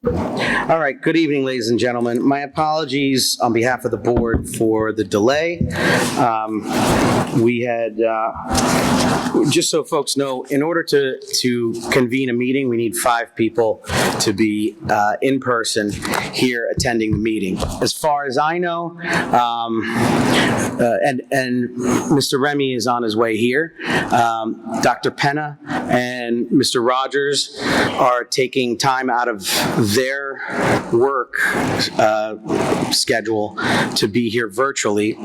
All right, good evening, ladies and gentlemen. My apologies on behalf of the board for the delay. We had, just so folks know, in order to convene a meeting, we need 5 people to be in person here attending the meeting. As far as I know, and Mr. Remy is on his way here. Dr. Penna and Mr. Rogers are taking time out of their work schedule to be here virtually.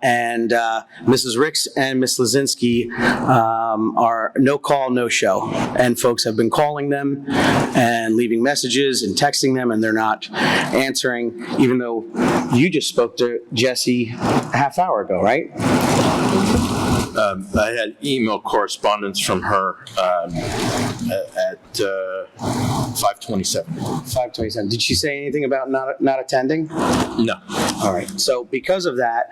And Mrs. Ricks and Ms. Lazinski are no call, no show. And folks have been calling them and leaving messages and texting them, and they're not answering, even though you just spoke to Jesse a half hour ago, right? I had email correspondence from her at 5:27. 5:27. Did she say anything about not attending? No. All right. So because of that,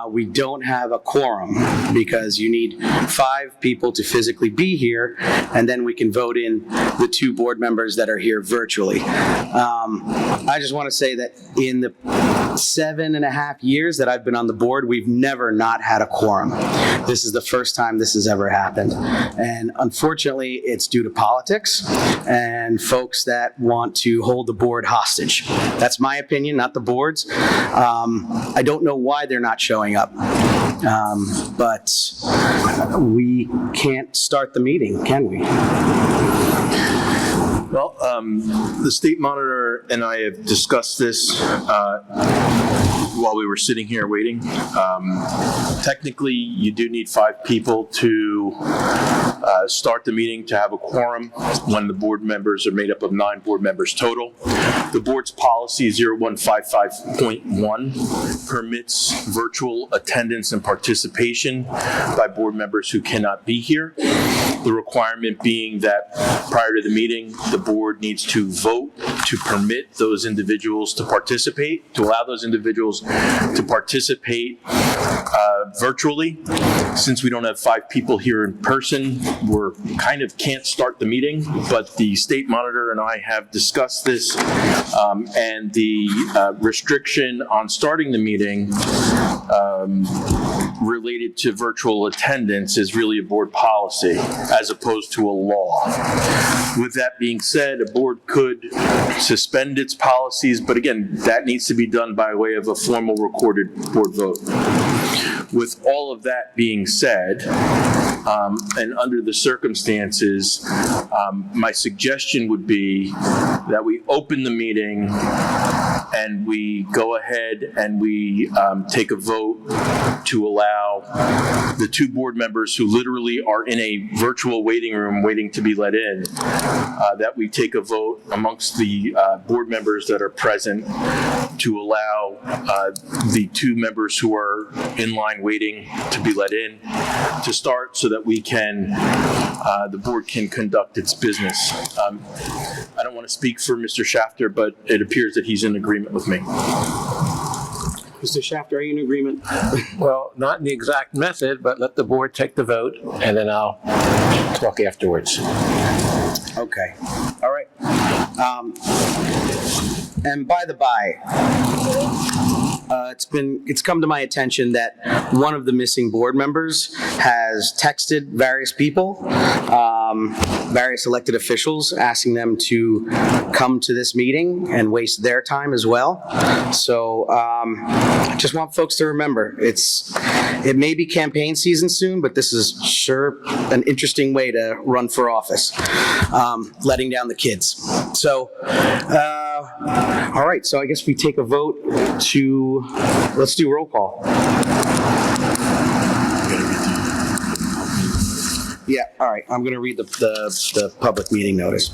we don't have a quorum because you need 5 people to physically be here, and then we can vote in the 2 board members that are here virtually. I just want to say that in the 7.5 years that I've been on the board, we've never not had a quorum. This is the first time this has ever happened. And unfortunately, it's due to politics and folks that want to hold the board hostage. That's my opinion, not the board's. I don't know why they're not showing up. But we can't start the meeting, can we? Well, the state monitor and I have discussed this while we were sitting here waiting. Technically, you do need 5 people to start the meeting to have a quorum when the board members are made up of 9 board members total. The board's policy 0155.1 permits virtual attendance and participation by board members who cannot be here. The requirement being that prior to the meeting, the board needs to vote to permit those individuals to participate, to allow those individuals to participate virtually. Since we don't have 5 people here in person, we're kind of can't start the meeting, but the state monitor and I have discussed this, and the restriction on starting the meeting related to virtual attendance is really a board policy as opposed to a law. With that being said, a board could suspend its policies, but again, that needs to be done by way of a formal recorded board vote. With all of that being said, and under the circumstances, my suggestion would be that we open the meeting and we go ahead and we take a vote to allow the 2 board members who literally are in a virtual waiting room waiting to be let in, that we take a vote amongst the board members that are present to allow the 2 members who are in line waiting to be let in to start so that we can, the board can conduct its business. I don't want to speak for Mr. Shafter, but it appears that he's in agreement with me. Mr. Shafter, are you in agreement? Well, not in the exact method, but let the board take the vote, and then I'll talk afterwards. Okay. All right. And by the by, it's come to my attention that one of the missing board members has texted various people, various elected officials, asking them to come to this meeting and waste their time as well. So I just want folks to remember, it may be campaign season soon, but this is sure an interesting way to run for office, letting down the kids. So, all right, so I guess we take a vote to, let's do roll call. Yeah, all right, I'm gonna read the public meeting notice.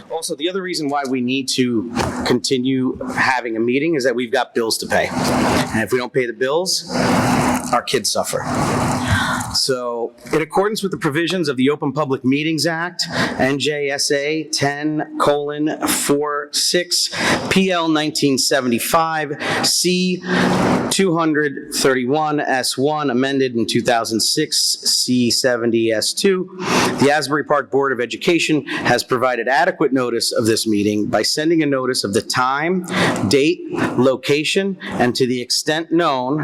Also, the other reason why we need to continue having a meeting is that we've got bills to pay. And if we don't pay the bills, our kids suffer. So, in accordance with the provisions of the Open Public Meetings Act, NJSA 10:46, PL 1975, C 231 S1, amended in 2006, C 70 S2, the Asbury Park Board of Education has provided adequate notice of this meeting by sending a notice of the time, date, location, and to the extent known,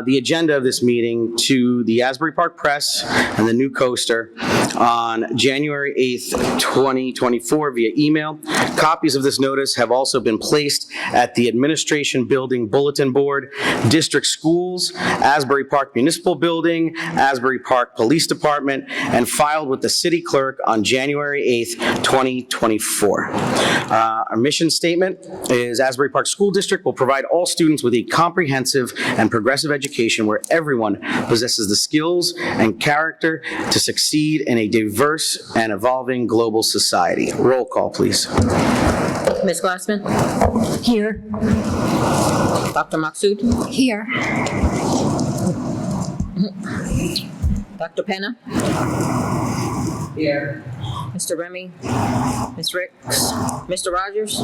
the agenda of this meeting to the Asbury Park Press and the New Coaster on January 8th, 2024 via email. Copies of this notice have also been placed at the Administration Building Bulletin Board, District Schools, Asbury Park Municipal Building, Asbury Park Police Department, and filed with the City Clerk on January 8th, 2024. Our mission statement is Asbury Park School District will provide all students with a comprehensive and progressive education where everyone possesses the skills and character to succeed in a diverse and evolving global society. Roll call, please. Ms. Glassman? Here. Dr. Maksud? Here. Dr. Penna? Here. Mr. Remy? Ms. Ricks? Mr. Rogers?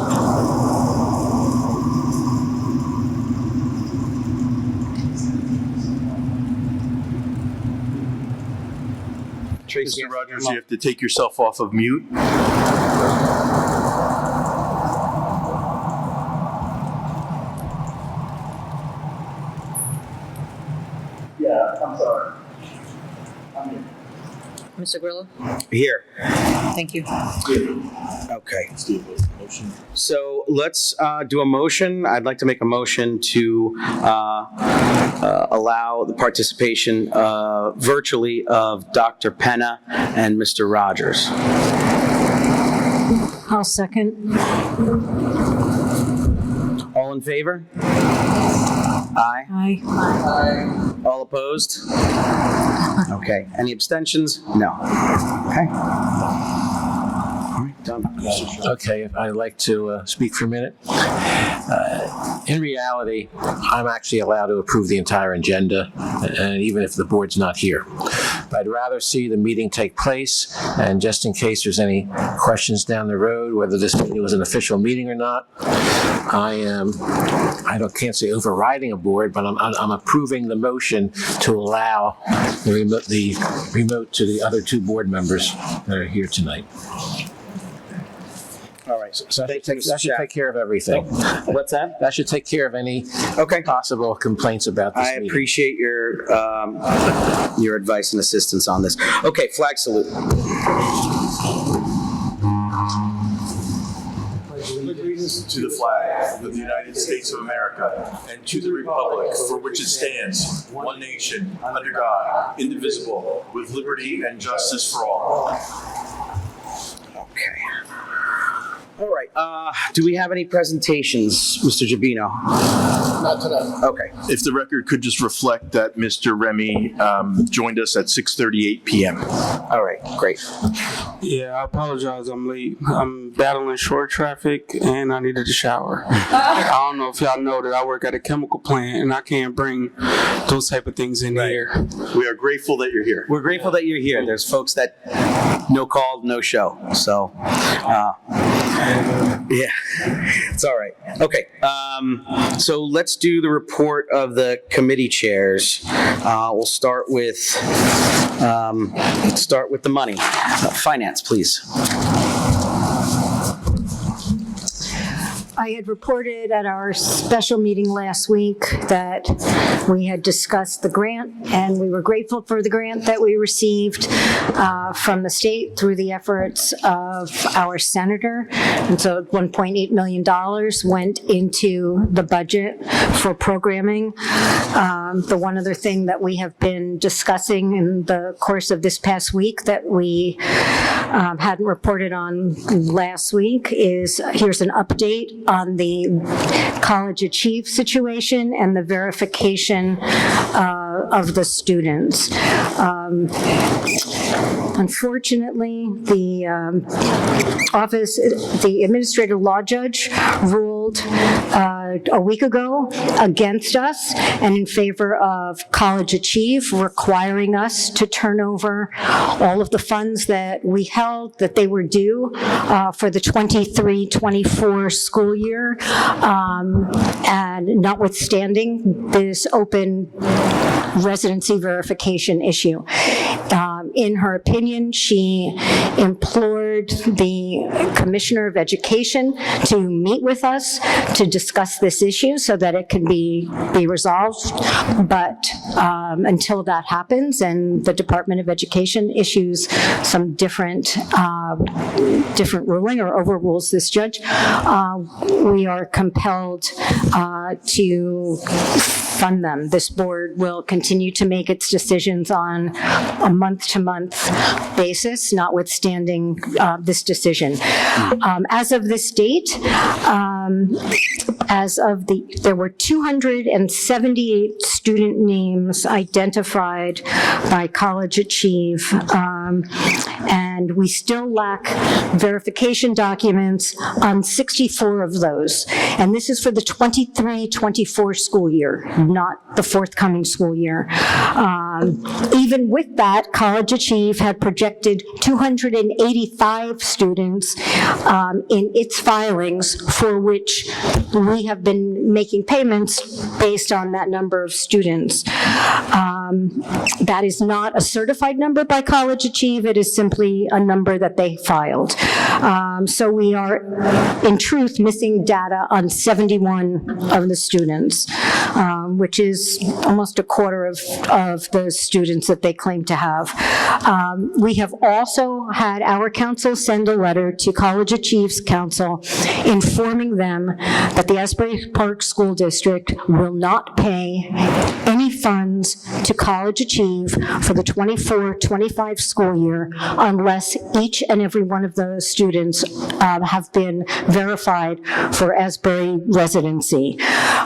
Tracy, Mr. Rogers, you have to take yourself off of mute. Yeah, I'm sorry. I'm here. Mr. Grillo? Here. Thank you. Okay. So let's do a motion. I'd like to make a motion to allow the participation virtually of Dr. Penna and Mr. Rogers. I'll second. All in favor? Aye. Aye. All opposed? Okay. Any abstentions? No. Okay. All right, done. Okay, I'd like to speak for a minute. In reality, I'm actually allowed to approve the entire agenda, and even if the board's not here. But I'd rather see the meeting take place, and just in case there's any questions down the road, whether this meeting was an official meeting or not, can't say overriding a board, but I'm approving the motion to allow the remote to the other two board members that are here tonight. All right. So that should take care of everything. What's that? That should take care of any possible complaints about this meeting. I appreciate your advice and assistance on this. Okay, flag salute. To the flag of the United States of America and to the republic for which it stands, one nation, under God, indivisible, with liberty and justice for all. Okay. All right. Do we have any presentations, Mr. Gibino? Not today. Okay. If the record could just reflect that Mr. Remy joined us at 6:38 p.m. All right. Great. Yeah, I apologize. I'm late. I'm battling short traffic and I needed a shower. I don't know if y'all know that I work at a chemical plant and I can't bring those type of things in here. We are grateful that you're here. We're grateful that you're here. There's folks that no call, no show. So, yeah, it's all right. Okay. So let's do the report of the committee chairs. We'll start with the money. Finance, please. I had reported at our special meeting last week that we had discussed the grant, and we were grateful for the grant that we received from the state through the efforts of our senator. And so $1.8 million went into the budget for programming. The one other thing that we have been discussing in the course of this past week that we hadn't reported on last week is here's an update on the College Achieve situation and the verification of the students. Unfortunately, the the administrative law judge ruled a week ago against us and in favor of College Achieve, requiring us to turn over all of the funds that we held that they were due for the 23-24 school year. And notwithstanding this open residency verification issue. In her opinion, she implored the Commissioner of Education to meet with us to discuss this issue so that it can be resolved. But until that happens and the Department of Education issues some different ruling or overrules this judge, we are compelled to fund them. This board will continue to make its decisions on a month-to-month basis, notwithstanding this decision. As of this date, there were 278 student names identified by College Achieve, and we still lack verification documents on 64 of those. And this is for the 23-24 school year, not the forthcoming school year. Even with that, College Achieve had projected 285 students in its filings, for which we have been making payments based on that number of students. That is not a certified number by College Achieve. It is simply a number that they filed. So we are, in truth, missing data on 71 of the students, which is almost a quarter of the students that they claim to have. We have also had our council send a letter to College Achieve's council informing them that the Asbury Park School District will not pay any funds to College Achieve for the 24-25 school year unless each and every one of those students have been verified for Asbury residency.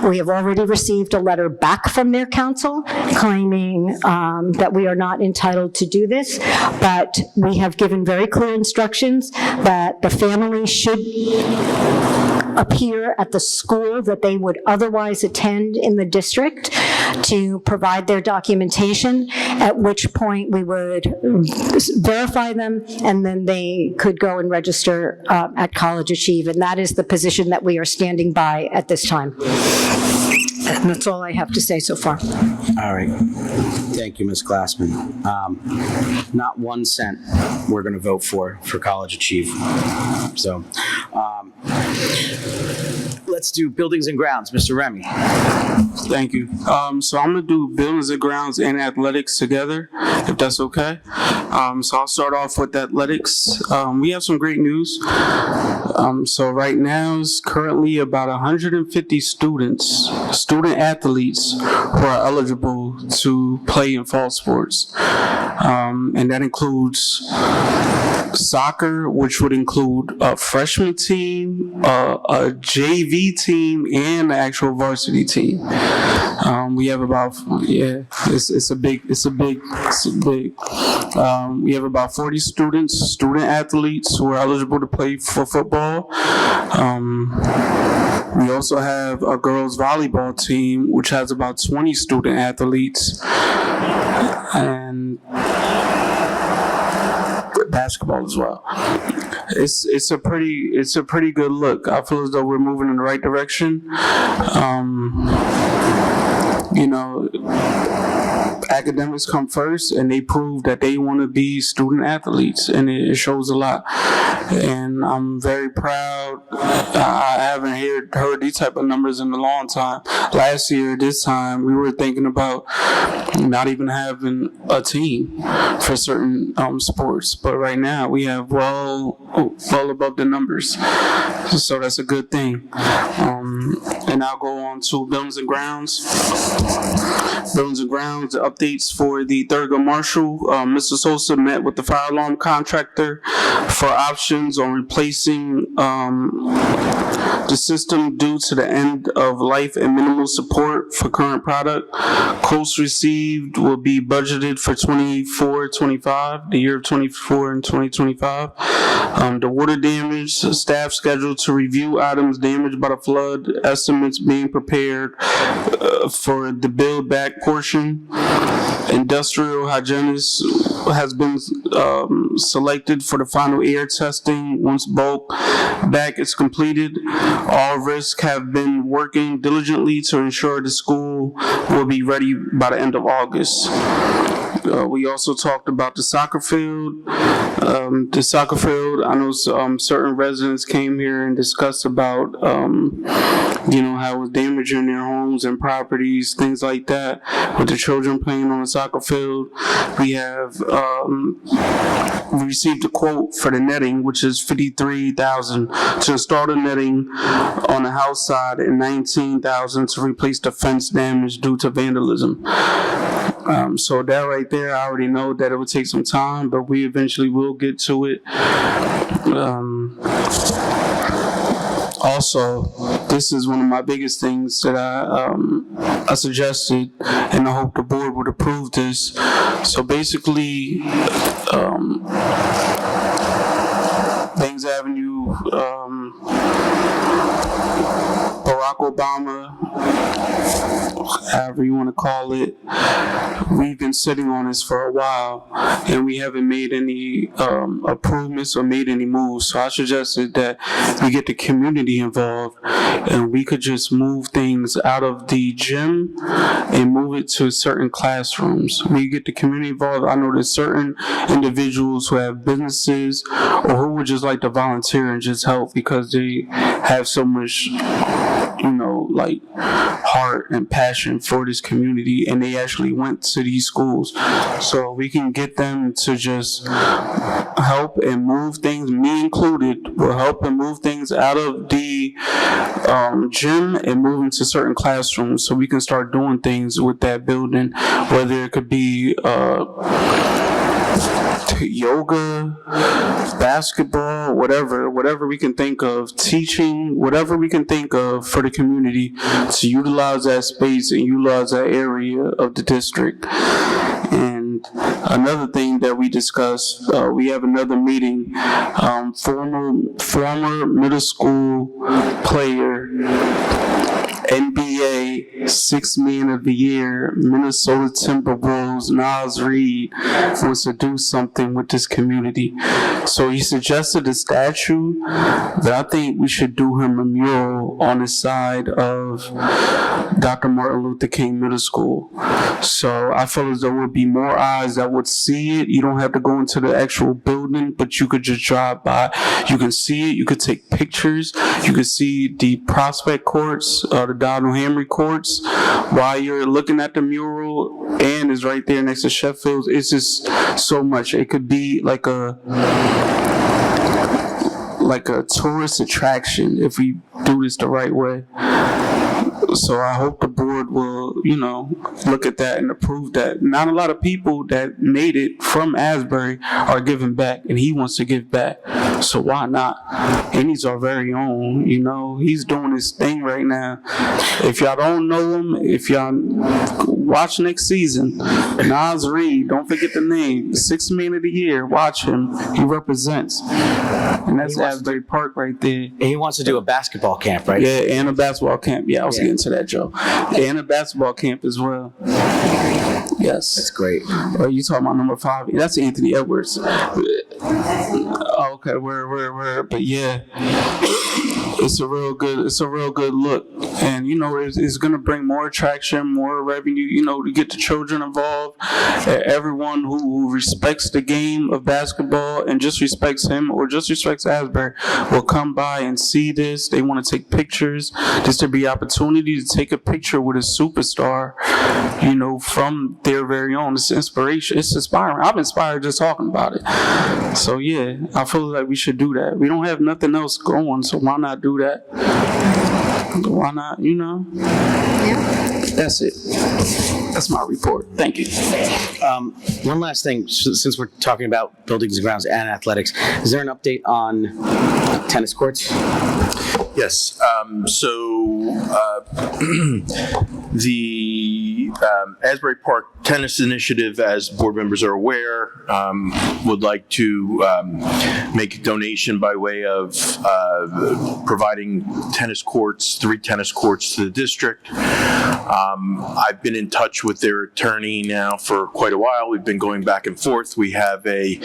We have already received a letter back from their council claiming that we are not entitled to do this, but we have given very clear instructions that the family should appear at the school that they would otherwise attend in the district to provide their documentation, at which point we would verify them, and then they could go and register at College Achieve. And that is the position that we are standing by at this time. And that's all I have to say so far. All right. Thank you, Ms. Glassman. Not 1 cent we're going to vote for College Achieve. So let's do buildings and grounds. Mr. Remy. Thank you. So I'm gonna do buildings and grounds and athletics together, if that's okay. So I'll start off with athletics. We have some great news. So right now is currently about 150 student athletes who are eligible to play in fall sports. And that includes soccer, which would include a freshman team, a JV team, and the actual varsity team. We have about, it's big. We have about 40 student athletes who are eligible to play for football. We also have a girls volleyball team, which has about 20 student athletes, and basketball as well. It's a pretty good look. I feel as though we're moving in the right direction. Academics come first, and they prove that they want to be student athletes, and it shows a lot. And I'm very proud. I haven't heard these type of numbers in a long time. Last year, this time, we were thinking about not even having a team for certain sports, but right now we have well above the numbers, so that's a good thing. And I'll go on to buildings and grounds. Buildings and grounds, the updates for the Thurgood Marshall. Mr. Sosa met with the fire alarm contractor for options on replacing the system due to the end of life and minimal support for current product. Quotes received will be budgeted for 24-25, the year of 24 and 2025. The water damage, staff scheduled to review items damaged by the flood, estimates being prepared for the build back portion. Industrial hygienist has been selected for the final air testing once bulk back is completed. All risks have been working diligently to ensure the school will be ready by the end of August. We also talked about the soccer field. I know certain residents came here and discussed about, how it was damaging their homes and properties, things like that, with the children playing on the soccer field. We received a quote for the netting, which is $53,000 to install the netting on the house side and $19,000 to replace the fence damage due to vandalism. So that right there, I already know that it would take some time, but we eventually will get to it. Also, this is one of my biggest things that I suggested, and I hope the board would approve this. So basically, Bangs Avenue, Barack Obama, however you want to call it, we've been sitting on this for a while, and we haven't made any improvements or made any moves. So I suggested that we get the community involved, and we could just move things out of the gym and move it to certain classrooms. We get the community involved. I know there's certain individuals who have businesses or who would just like to volunteer and just help because they have so much, heart and passion for this community, and they actually went to these schools. So we can get them to just help and move things, me included, will help and move things out of the gym and move into certain classrooms so we can start doing things with that building, whether it could be yoga, basketball, whatever we can think of, teaching, whatever we can think of for the community to utilize that space and utilize that area of the district. And another thing that we discussed, we have another meeting, former middle school player, NBA Sixth Man of the Year, Minnesota Timberwolves, Nas Reed wants to do something with this community. So he suggested a statue, but I think we should do him a mural on the side of Dr. Martin Luther King Middle School. So I feel as though there would be more eyes that would see it. You don't have to go into the actual building, but you could just drive by. You can see it. You could take pictures. You could see the prospect courts, the Donald Henry courts, while you're looking at the mural, and it's right there next to Sheffield's. It's just so much. It could be like a tourist attraction if we do this the right way. So I hope the board will, look at that and approve that. Not a lot of people that made it from Asbury are giving back, and he wants to give back. So why not? And he's our very own, He's doing his thing right now. If y'all don't know him, if y'all watch next season, Nas Reed, don't forget the name, Sixth Man of the Year, watch him. He represents. And that's Asbury Park right there. And he wants to do a basketball camp, right? Yeah, and a basketball camp. Yeah, I was getting to that, Joe. And a basketball camp as well. Yes. That's great. Oh, you talking about number 5? That's Anthony Edwards. Okay, where? But yeah, it's a real good look, and it's gonna bring more attraction, more revenue. To get the children involved, everyone who respects the game of basketball and just respects him or just respects Asbury will come by and see this. They want to take pictures. This to be opportunity to take a picture with a superstar, from their very own. It's inspiration. It's inspiring. I'm inspired just talking about it. So yeah, I feel like we should do that. We don't have nothing else going, so why not do that? Why not, Yeah. That's it. That's my report. Thank you. One last thing, since we're talking about buildings and grounds and athletics, is there an update on tennis courts? Yes. The Asbury Park Tennis Initiative, as board members are aware, would like to make a donation by way of providing tennis courts, 3 tennis courts to the district. I've been in touch with their attorney now for quite a while. We've been going back and forth. We have a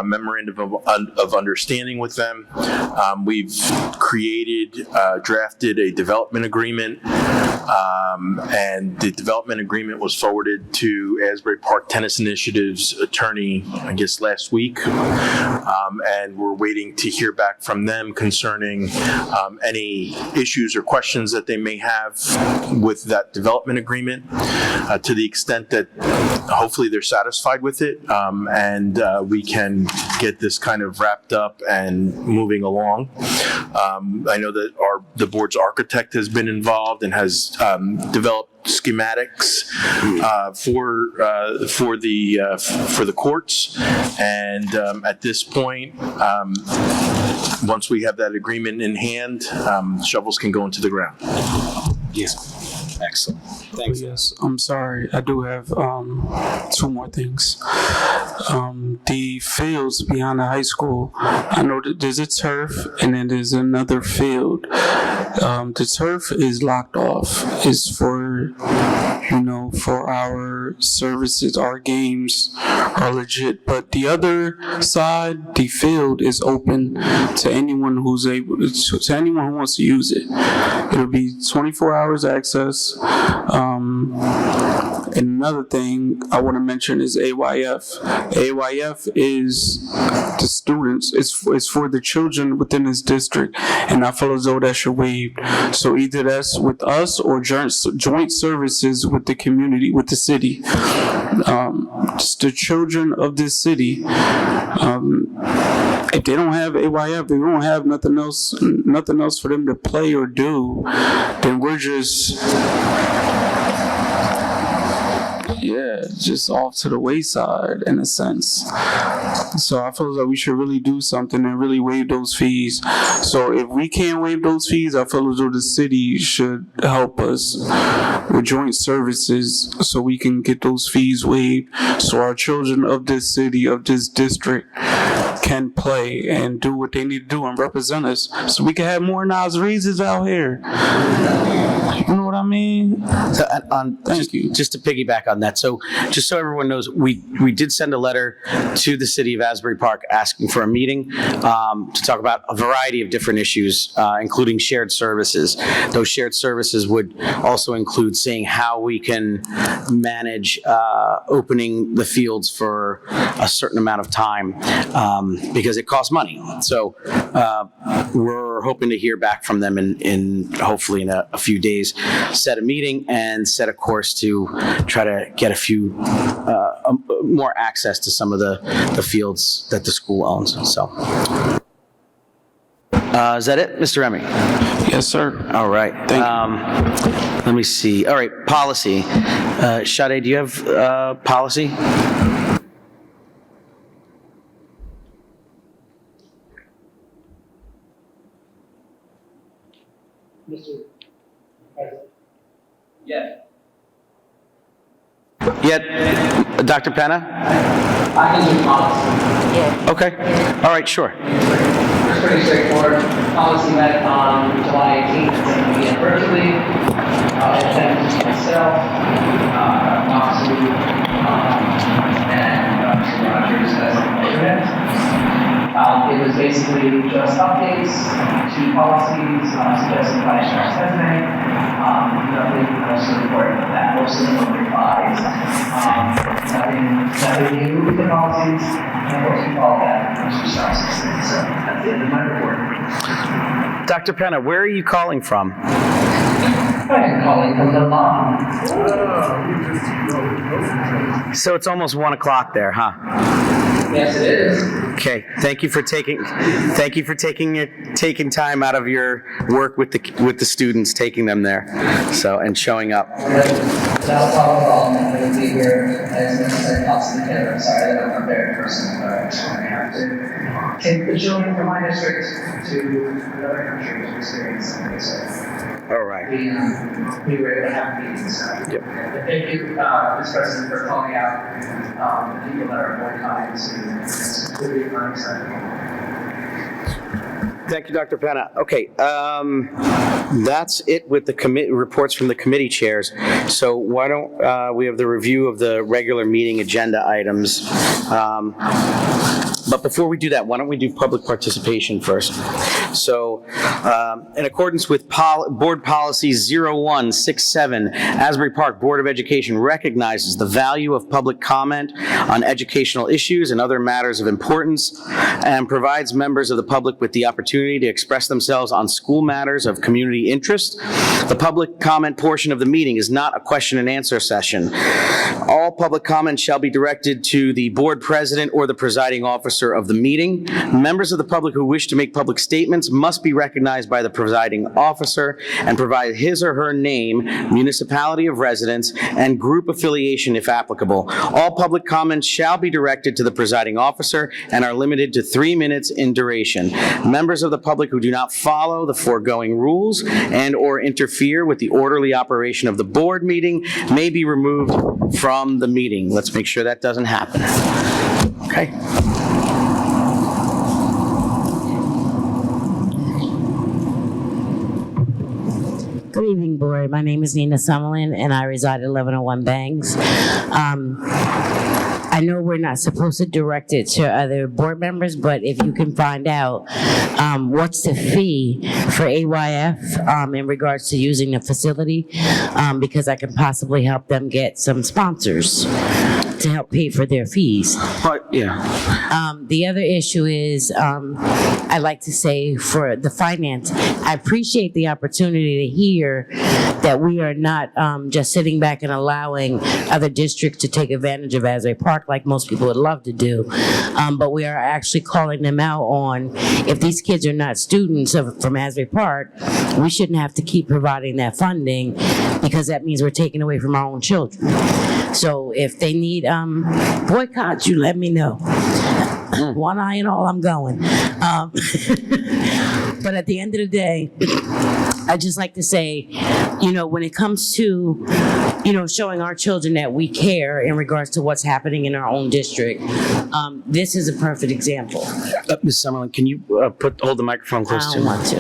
memorandum of understanding with them. We've drafted a development agreement, and the development agreement was forwarded to Asbury Park Tennis Initiative's attorney, I guess, last week, and we're waiting to hear back from them concerning any issues or questions that they may have with that development agreement, to the extent that hopefully they're satisfied with it, and we can get this kind of wrapped up and moving along. I know that the board's architect has been involved and has developed schematics for the courts, and at this point, once we have that agreement in hand, shovels can go into the ground. Yes. Excellent. Thanks. Yes, I'm sorry. I do have 2 more things. The fields behind the high school, I know that there's a turf and then there's another field. The turf is locked off. It's for our services, our games are legit. But the other side, the field is open to anyone who's to anyone who wants to use it. It'll be 24 hours access. And another thing I want to mention is AYF. AYF is the students. It's for the children within this district, and I feel as though that should waived. So either that's with us or joint services with the community, with the city. Just the children of this city. If they don't have AYF, they don't have nothing else for them to play or do, then we're just off to the wayside in a sense. So I feel like we should really do something and really waive those fees. So if we can't waive those fees, I feel as though the city should help us with joint services so we can get those fees waived, so our children of this city, of this district, can play and do what they need to do and represent us, so we can have more Nas Reeses out here. You know what I mean? So, Thank you. Just to piggyback on that, so just so everyone knows, we did send a letter to the city of Asbury Park asking for a meeting to talk about a variety of different issues, including shared services. Those shared services would also include seeing how we can manage opening the fields for a certain amount of time, because it costs money. So we're hoping to hear back from them in hopefully in a few days, set a meeting and set a course to try to get a few more access to some of the fields that the school owns. So is that it, Mr. Remy? Yes, sir. All right. Thank you. Let me see. All right, policy. Sade, do you have policy? Mr. President. Yes. Yeah, Dr. Penna? I can do policy. Yeah. Okay. All right, sure. It's pretty straightforward. Policy met on July 18th. It's going to be in virtually. Attendance myself, Moxley, and Dr. Rogers as an alternate. It was basically just updates to policies suggested by Sheriff's President. Nothing else to report about that. Most of them were revised. Nothing new with the policies. And of course, we follow that Mr. Sheriff's President. So that's the end of my report. Dr. Penna, where are you calling from? I am calling from the lawn. So it's almost 1 o'clock there, huh? Yes, it is. Okay, thank you for taking time out of your work with the students, taking them there, and showing up. Not a problem at all. I'm going to be here as necessary possibly can. I'm sorry that I'm not there in person, but I have to take the children from my district to another country to experience something. So All right. we were able to have meetings. Yep. And thank you, Mr. President, for calling out the people that are boycotting this meeting. It's completely unacceptable. Thank you, Dr. Penna. Okay, that's it with the reports from the committee chairs. So why don't we have the review of the regular meeting agenda items? But before we do that, why don't we do public participation first? So, in accordance with Board Policy 0167, Asbury Park Board of Education recognizes the value of public comment on educational issues and other matters of importance, and provides members of the public with the opportunity to express themselves on school matters of community interest. The public comment portion of the meeting is not a question and answer session. All public comments shall be directed to the board president or the presiding officer of the meeting. Members of the public who wish to make public statements must be recognized by the presiding officer and provide his or her name, municipality of residence, and group affiliation if applicable. All public comments shall be directed to the presiding officer and are limited to 3 minutes in duration. Members of the public who do not follow the foregoing rules and/or interfere with the orderly operation of the board meeting may be removed from the meeting. Let's make sure that doesn't happen. Okay. Good evening, board. My name is Nina Summerlin, and I reside at 1101 Bangs. I know we're not supposed to direct it to other board members, but if you can find out what's the fee for AYF in regards to using the facility, because I can possibly help them get some sponsors to help pay for their fees. But, yeah. The other issue is, I like to say for the finance, I appreciate the opportunity to hear that we are not just sitting back and allowing other districts to take advantage of Asbury Park like most people would love to do. But we are actually calling them out on, if these kids are not students from Asbury Park, we shouldn't have to keep providing that funding, because that means we're taking away from our own children. So if they need boycotts, you let me know. One eye and all, I'm going. But at the end of the day, I just like to say, when it comes to, showing our children that we care in regards to what's happening in our own district, this is a perfect example. Ms. Summerlin, can you hold the microphone close I to don't want to.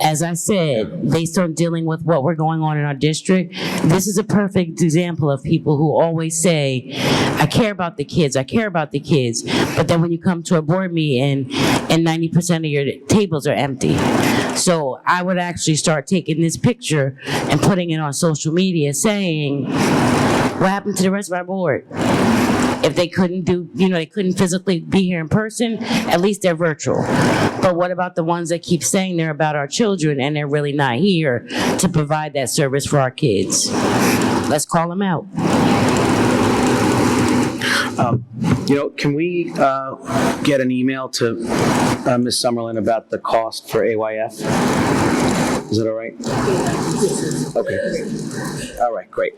As I said, based on dealing with what we're going on in our district, this is a perfect example of people who always say, I care about the kids, I care about the kids. But then when you come to a board meeting and 90% of your tables are empty. So I would actually start taking this picture and putting it on social media saying, what happened to the rest of our board? If they couldn't they couldn't physically be here in person, at least they're virtual. But what about the ones that keep saying they're about our children and they're really not here to provide that service for our kids? Let's call them out. Can we get an email to Ms. Summerlin about the cost for AYF? Is that all right? Okay. All right, great.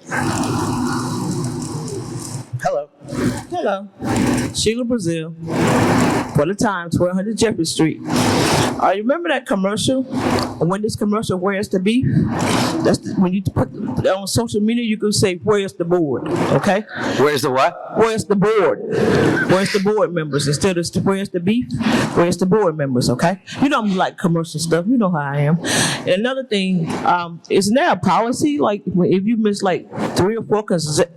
Hello. Hello, Sheila Brazil, for the Times, 1200 Jeffrey Street. You remember that commercial? When this commercial, where's the beef? When you put it on social media, you can say, where's the board, okay? Where's the what? Where's the board? Where's the board members? Instead of where's the beef, where's the board members, okay? You know I'm like commercial stuff, you know how I am. And another thing, isn't there a policy, like if you miss like 3 or 4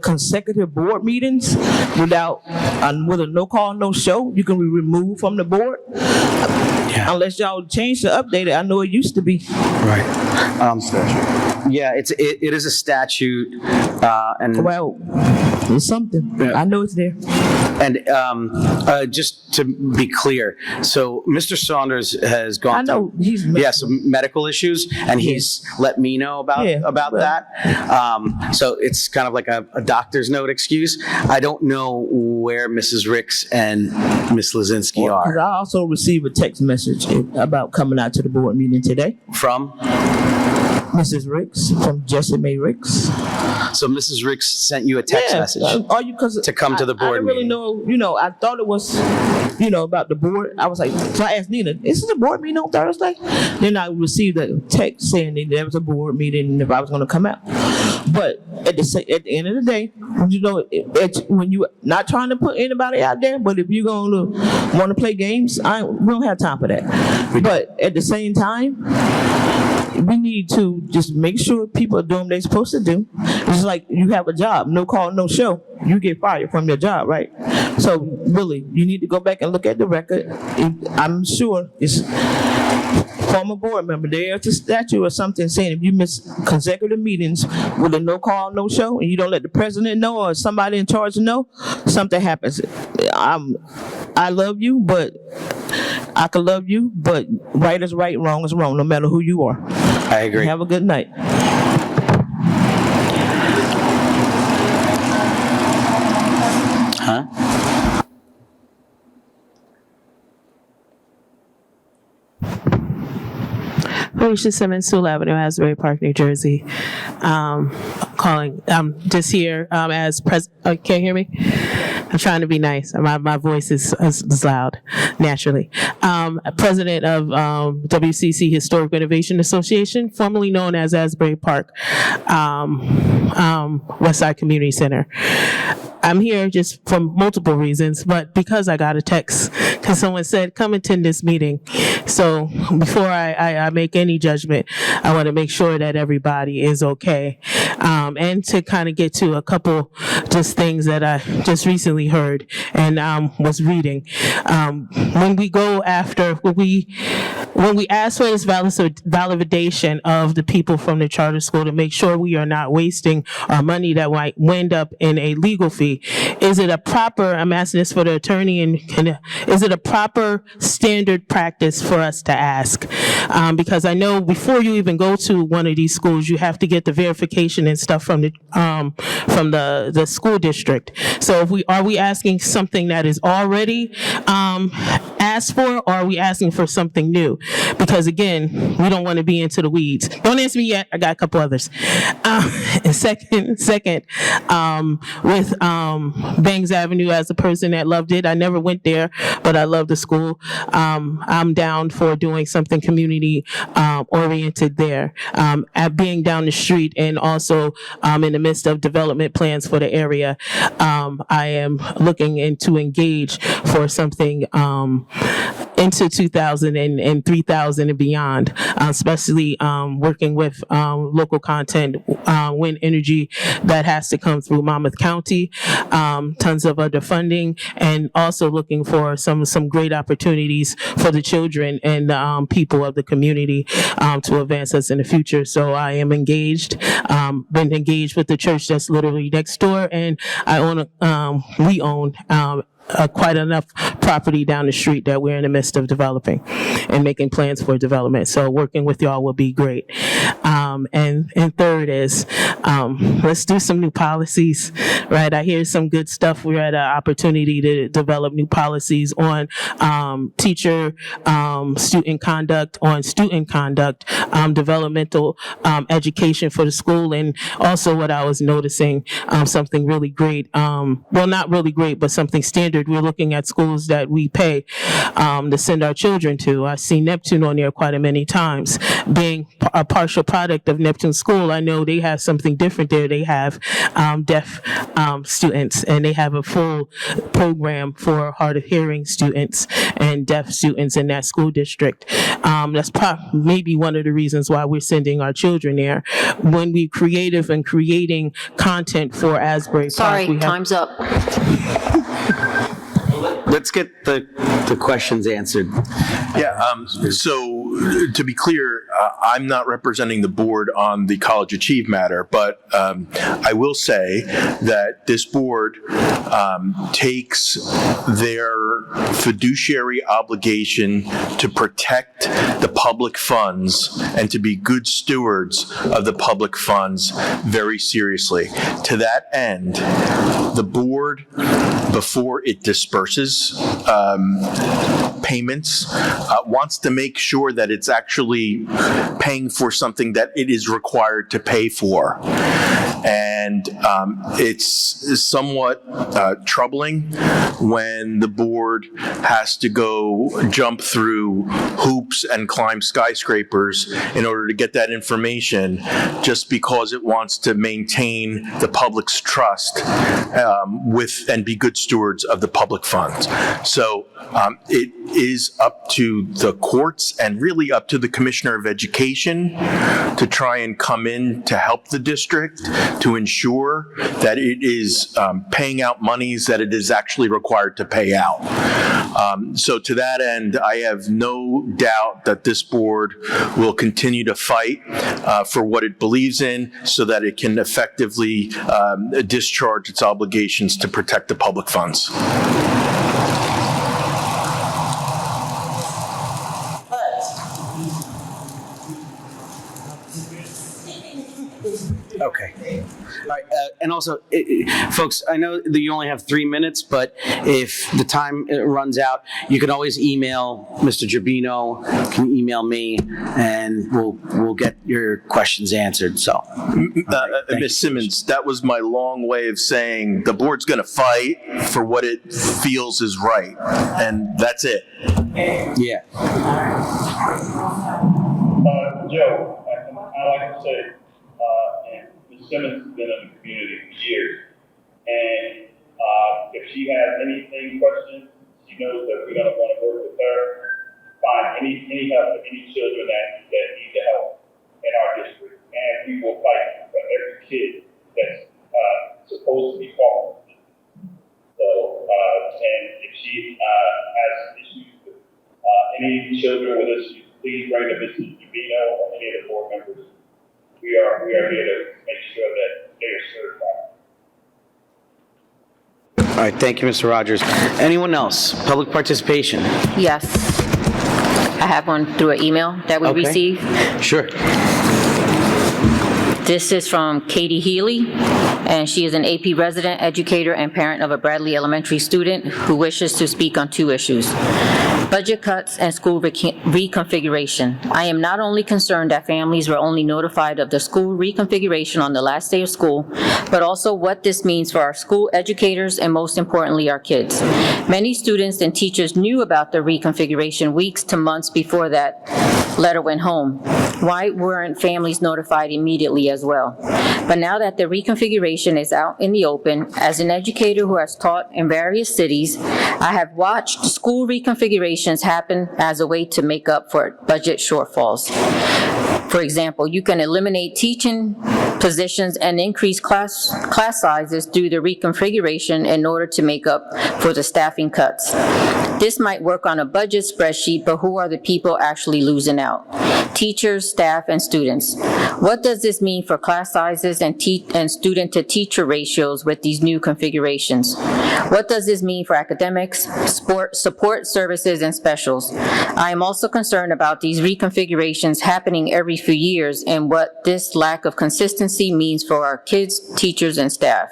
consecutive board meetings with a no call, no show, you can be removed from the board? Yeah. Unless y'all change the update, I know it used to be. Right. Yeah, it is a statute, and well, it's something. Yeah. I know it's there. And just to be clear, so Mr. Saunders has gone I know through he's some medical issues, and he's let me know about that. So it's kind of like a doctor's note excuse. I don't know where Mrs. Ricks and Miss Lazinski Because are. I also received a text message about coming out to the board meeting today. From? Mrs. Ricks, from Jessie Mae Ricks. So Mrs. Ricks sent you a text message to come to the board I didn't really meeting. know, I thought it was, about the board. I was like, so I asked Nina, is this a board meeting on Thursday? Then I received a text saying that there was a board meeting and if I was going to come out. But at the end of the day, when you're not trying to put anybody out there, but if you're going to want to play games, we don't have time for that. But at the same time, we need to just make sure people are doing what they're supposed to do. It's like you have a job, no call, no show. You get fired from your job, right? So really, you need to go back and look at the record. I'm sure it's former board member. There's a statute or something saying if you miss consecutive meetings with a no call, no show, and you don't let the president know or somebody in charge know, something happens. I love you, but I can love you, but right is right, wrong is wrong, no matter who you are. I agree. Have a good night. Huh? Felicia Simmons, Sewell Avenue, Asbury Park, New Jersey. I'm just here as president. Can't hear me? I'm trying to be nice. My voice is loud, naturally. President of WCC Historic Renovation Association, formerly known as Asbury Park Westside Community Center. I'm here just for multiple reasons, but because I got a text, because someone said, come attend this meeting. So before I make any judgment, I want to make sure that everybody is okay. And to kind of get to a couple just things that I just recently heard and was reading. When we ask for this validation of the people from the charter school to make sure we are not wasting our money that might wind up in a legal fee, is it a proper, I'm asking this for the attorney, and is it a proper standard practice for us to ask? Because I know before you even go to one of these schools, you have to get the verification and stuff from the school district. So are we asking something that is already asked for, or are we asking for something new? Because again, we don't want to be into the weeds. Don't answer me yet. I got a couple others. And second, with Bangs Avenue, as a person that loved it, I never went there, but I love the school. I'm down for doing something community oriented there. At being down the street and also in the midst of development plans for the area, I am looking to engage for something into 2000 and 3000 and beyond, especially working with local content, wind energy that has to come through Monmouth County, tons of other funding, and also looking for some great opportunities for the children and people of the community to advance us in the future. So I am engaged, been engaged with the church that's literally next door, and we own quite enough property down the street that we're in the midst of developing and making plans for development. So working with y'all will be great. And third is, let's do some new policies, right? I hear some good stuff. We're at an opportunity to develop new policies on teacher, student conduct, developmental education for the school. And also what I was noticing, something really great, well, not really great, but something standard. We're looking at schools that we pay to send our children to. I see Neptune on there quite a many times. Being a partial product of Neptune School, I know they have something different there. They have deaf students, and they have a full program for hard of hearing students and deaf students in that school district. That's maybe one of the reasons why we're sending our children there. When we're creative and creating content for Asbury Park, Sorry, time's up. Let's get the questions answered. Yeah, so to be clear, I'm not representing the board on the College Achieve matter, but I will say that this board takes their fiduciary obligation to protect the public funds and to be good stewards of the public funds very seriously. To that end, the board, before it disperses payments, wants to make sure that it's actually paying for something that it is required to pay for. And it's somewhat troubling when the board has to go jump through hoops and climb skyscrapers in order to get that information just because it wants to maintain the public's trust with and be good stewards of the public funds. So it is up to the courts and really up to the Commissioner of Education to try and come in to help the district to ensure that it is paying out monies that it is actually required to pay out. So to that end, I have no doubt that this board will continue to fight for what it believes in so that it can effectively discharge its obligations to protect the public funds. Okay. All right. And also, folks, I know that you only have 3 minutes, but if the time runs out, you can always email Mr. Gerbino, can email me, and we'll get your questions answered. So, Ms. Simmons, that was my long way of saying the board's going to fight for what it feels is right, and that's it. Yeah. Joe, I like to say, Ms. Simmons has been in the community for years, and if she has anything questions, she knows that we're going to want to work with her, find any help for any children that need the help in our district, and we will fight for every kid that's supposed to be followed. So, and if she has issues with any children with us, please bring to Mrs. Gerbino or any of the board members. We are here to make sure that they are served properly. All right. Thank you, Mr. Rogers. Anyone else? Public participation? Yes. I have one through an email that we received. Sure. This is from Katie Healy, and she is an AP resident, educator, and parent of a Bradley Elementary student who wishes to speak on 2 issues. Budget cuts and school reconfiguration. I am not only concerned that families were only notified of the school reconfiguration on the last day of school, but also what this means for our school educators and most importantly, our kids. Many students and teachers knew about the reconfiguration weeks to months before that letter went home. Why weren't families notified immediately as well? But now that the reconfiguration is out in the open, as an educator who has taught in various cities, I have watched school reconfigurations happen as a way to make up for budget shortfalls. For example, you can eliminate teaching positions and increase class sizes through the reconfiguration in order to make up for the staffing cuts. This might work on a budget spreadsheet, but who are the people actually losing out? Teachers, staff, and students. What does this mean for class sizes and student-to-teacher ratios with these new configurations? What does this mean for academics, support services, and specials? I am also concerned about these reconfigurations happening every few years and what this lack of consistency means for our kids, teachers, and staff.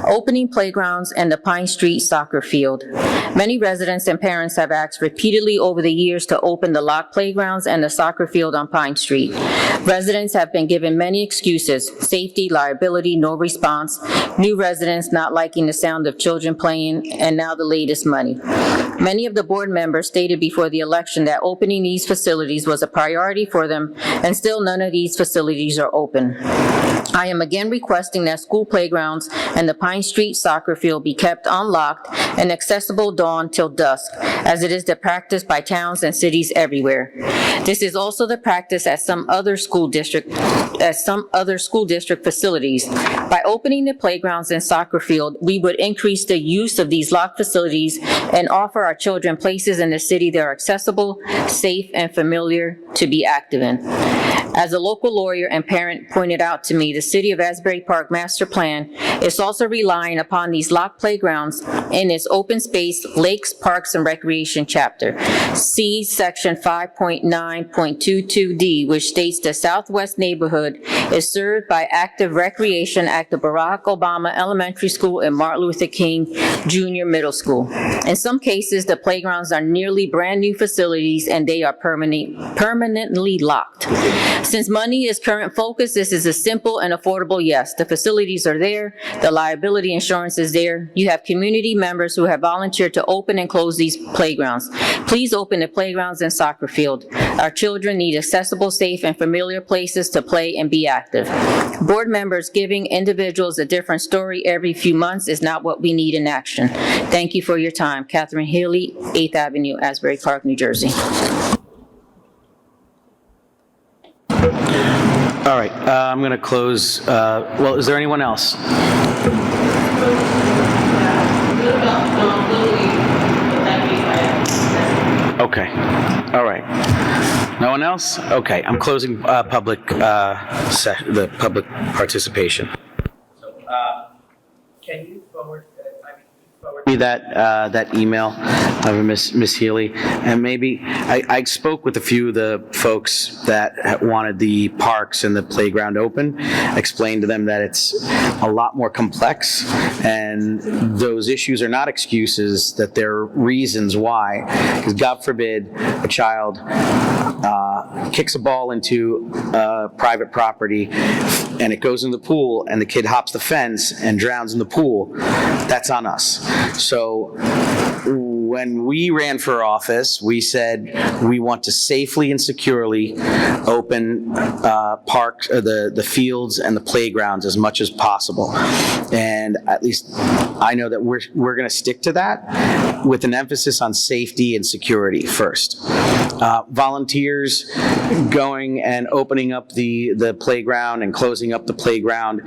Opening playgrounds and the Pine Street soccer field. Many residents and parents have asked repeatedly over the years to open the locked playgrounds and the soccer field on Pine Street. Residents have been given many excuses: safety, liability, no response, new residents not liking the sound of children playing, and now the latest money. Many of the board members stated before the election that opening these facilities was a priority for them, and still none of these facilities are open. I am again requesting that school playgrounds and the Pine Street soccer field be kept unlocked and accessible dawn till dusk, as it is the practice by towns and cities everywhere. This is also the practice at some other school district facilities. By opening the playgrounds and soccer field, we would increase the use of these locked facilities and offer our children places in the city that are accessible, safe, and familiar to be active in. As a local lawyer and parent pointed out to me, the City of Asbury Park Master Plan is also relying upon these locked playgrounds in its open space, lakes, parks, and recreation chapter. See Section 5.9.22D, which states the Southwest neighborhood is served by active recreation at the Barack Obama Elementary School and Martin Luther King Jr. Middle School. In some cases, the playgrounds are nearly brand-new facilities and they are permanently locked. Since money is current focus, this is a simple and affordable yes. The facilities are there, the liability insurance is there. You have community members who have volunteered to open and close these playgrounds. Please open the playgrounds and soccer field. Our children need accessible, safe, and familiar places to play and be active. Board members giving individuals a different story every few months is not what we need in action. Thank you for your time. Catherine Healy, 8th Avenue, Asbury Park, New Jersey. All right, I'm going to close. Well, is there anyone else? Okay, all right. No one else? Okay, I'm closing the public participation. So, can you forward me that email of Miss Healy? And maybe I spoke with a few of the folks that wanted the parks and the playground open, explained to them that it's a lot more complex and those issues are not excuses, that they're reasons why. Because God forbid a child kicks a ball into private property and it goes in the pool and the kid hops the fence and drowns in the pool, that's on us. So when we ran for office, we said we want to safely and securely open parks, the fields and the playgrounds as much as possible. And at least I know that we're going to stick to that with an emphasis on safety and security first. Volunteers going and opening up the playground and closing up the playground.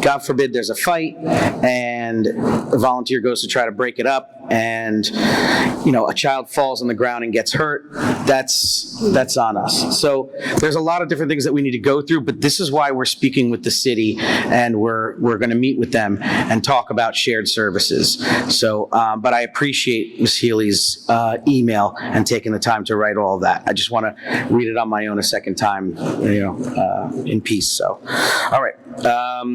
God forbid there's a fight and a volunteer goes to try to break it up and a child falls on the ground and gets hurt, that's on us. So there's a lot of different things that we need to go through, but this is why we're speaking with the city and we're going to meet with them and talk about shared services. So, but I appreciate Ms. Healy's email and taking the time to write all of that. I just want to read it on my own a second time, in peace. So, all right.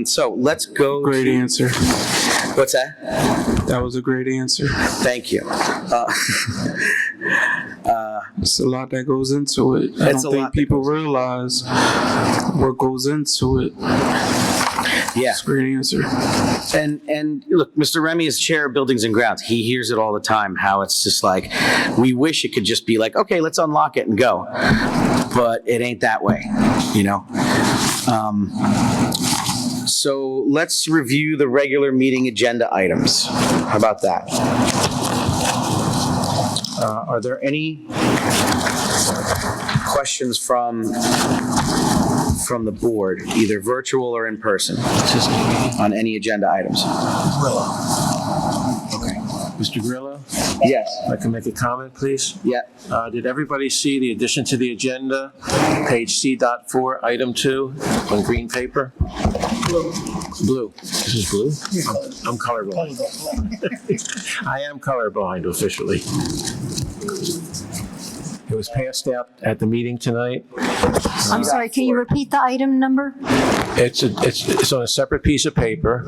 So let's go. Great answer. What's that? That was a great answer. Thank you. It's a lot that goes into it. I don't think people realize what goes into it. Yeah. That's a great answer. And look, Mr. Remy is chair of Buildings and Grounds. He hears it all the time, how it's just like, we wish it could just be like, okay, let's unlock it and go. But it ain't that way, So let's review the regular meeting agenda items. How about that? Are there any questions from the board, either virtual or in person, on any agenda items? Okay. Mr. Grillo? Yes. I can make a comment, please? Yeah. Did everybody see the addition to the agenda, page C.4, item 2, on green paper? Blue. This is blue? I'm colorblind. I am colorblind officially. It was passed out at the meeting tonight. I'm sorry, can you repeat the item number? It's on a separate piece of paper.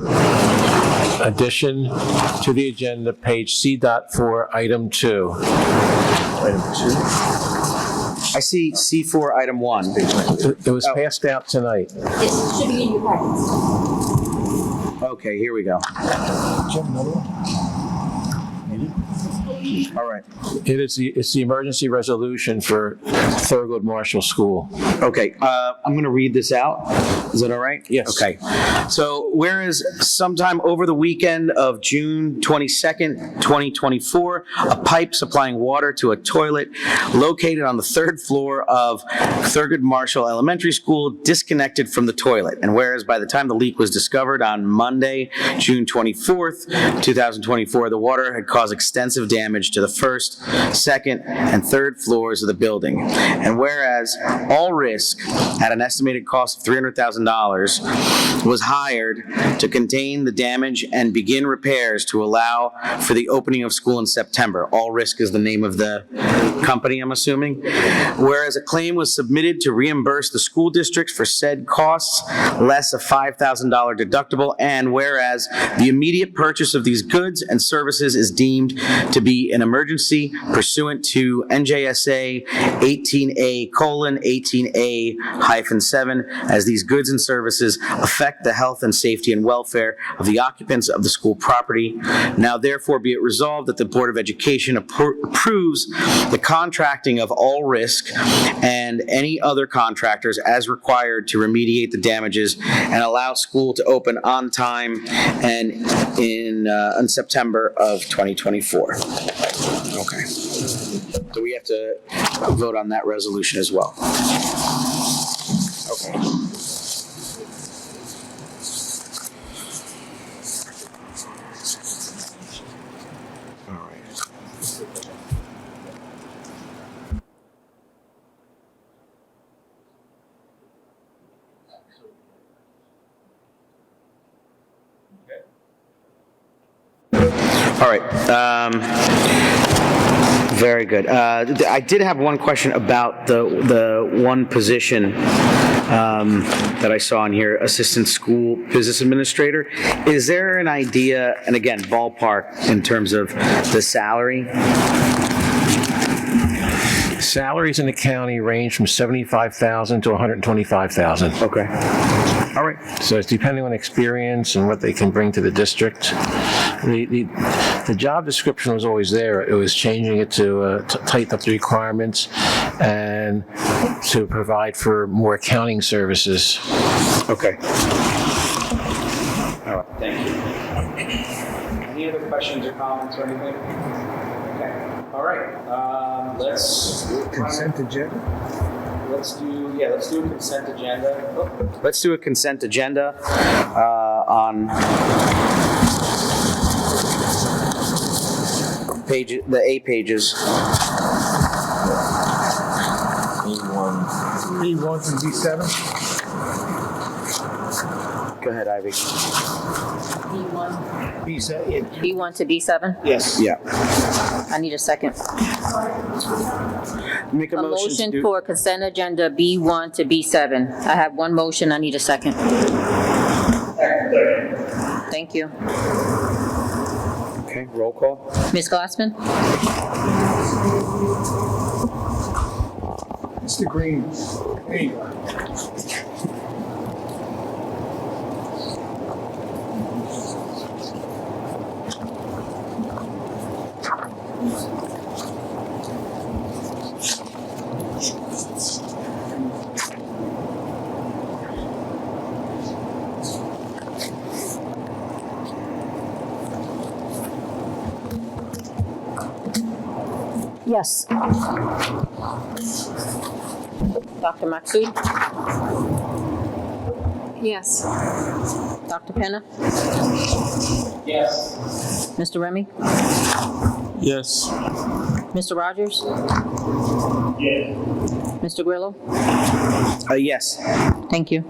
Addition to the agenda, page C.4, item 2. Item 2? I see C4, item 1. It was passed out tonight. It should be in your packets. Okay, here we go. All right. It's the emergency resolution for Thurgood Marshall School. Okay, I'm going to read this out. Is that all right? Yes. Okay. So whereas sometime over the weekend of June 22nd, 2024, a pipe supplying water to a toilet located on the third floor of Thurgood Marshall Elementary School disconnected from the toilet. And whereas by the time the leak was discovered on Monday, June 24th, 2024, the water had caused extensive damage to the first, second, and third floors of the building. And whereas All Risk, at an estimated cost of $300,000, was hired to contain the damage and begin repairs to allow for the opening of school in September. All Risk is the name of the company, I'm assuming. Whereas a claim was submitted to reimburse the school districts for said costs, less a $5,000 deductible, and whereas the immediate purchase of these goods and services is deemed to be an emergency pursuant to NJSA 18A:18A-7, as these goods and services affect the health and safety and welfare of the occupants of the school property. Now therefore be it resolved that the Board of Education approves the contracting of All Risk and any other contractors as required to remediate the damages and allow school to open on time and in September of 2024. Okay. So we have to vote on that resolution as well. Okay. All right. All right. Very good. I did have one question about the one position that I saw in here, Assistant School Business Administrator. Is there an idea, and again, ballpark, in terms of the salary? Salaries in the county range from $75,000 to $125,000. Okay. All right. So it's depending on experience and what they can bring to the district. The job description was always there. It was changing it to tighten up the requirements and to provide for more accounting services. Okay. All right. Thank you. Any other questions or comments or anything? Okay. All right. Let's consent agenda. Let's do a consent agenda. Let's do a consent agenda on the A pages. B1 through B7. Go ahead, Ivy. B1 to B7? Yes. Yeah. I need a second. Make a motion for consent agenda B1 to B7. I have one motion, I need a second. Thank you. Okay, roll call. Ms. Glassman? Mr. Green. There you go. Yes. Dr. Maxud? Yes. Dr. Penna? Yes. Mr. Remy? Yes. Mr. Rogers? Yes. Mr. Grillo? Yes. Thank you.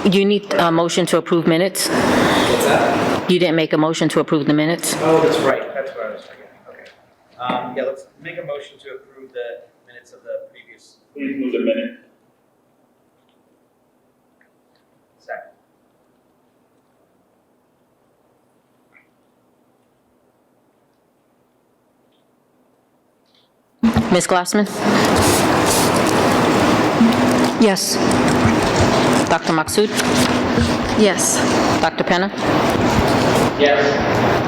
You need a motion to approve minutes? What's that? You didn't make a motion to approve the minutes? Oh, that's right. That's what I was forgetting. Okay. Yeah, let's make a motion to approve the minutes of the previous. Please move the minute. Second. Ms. Glassman? Yes. Dr. Maksud? Yes. Dr. Penna? Yes.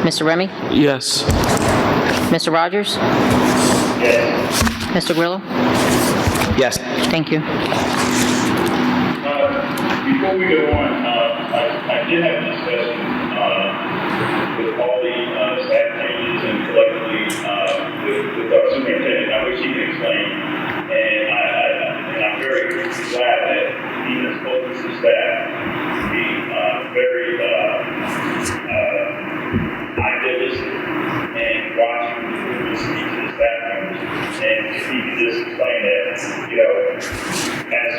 Mr. Remy? Yes. Mr. Rogers? Yes. Mr. Grillo? Yes. Thank you. Before we go on, I did have a discussion with all the staff changes and collectively with our superintendent. I wish he could explain, and I'm very glad that he has spoken to staff to be very idealistic and watching the speech to the staff members. And if he could just explain that, as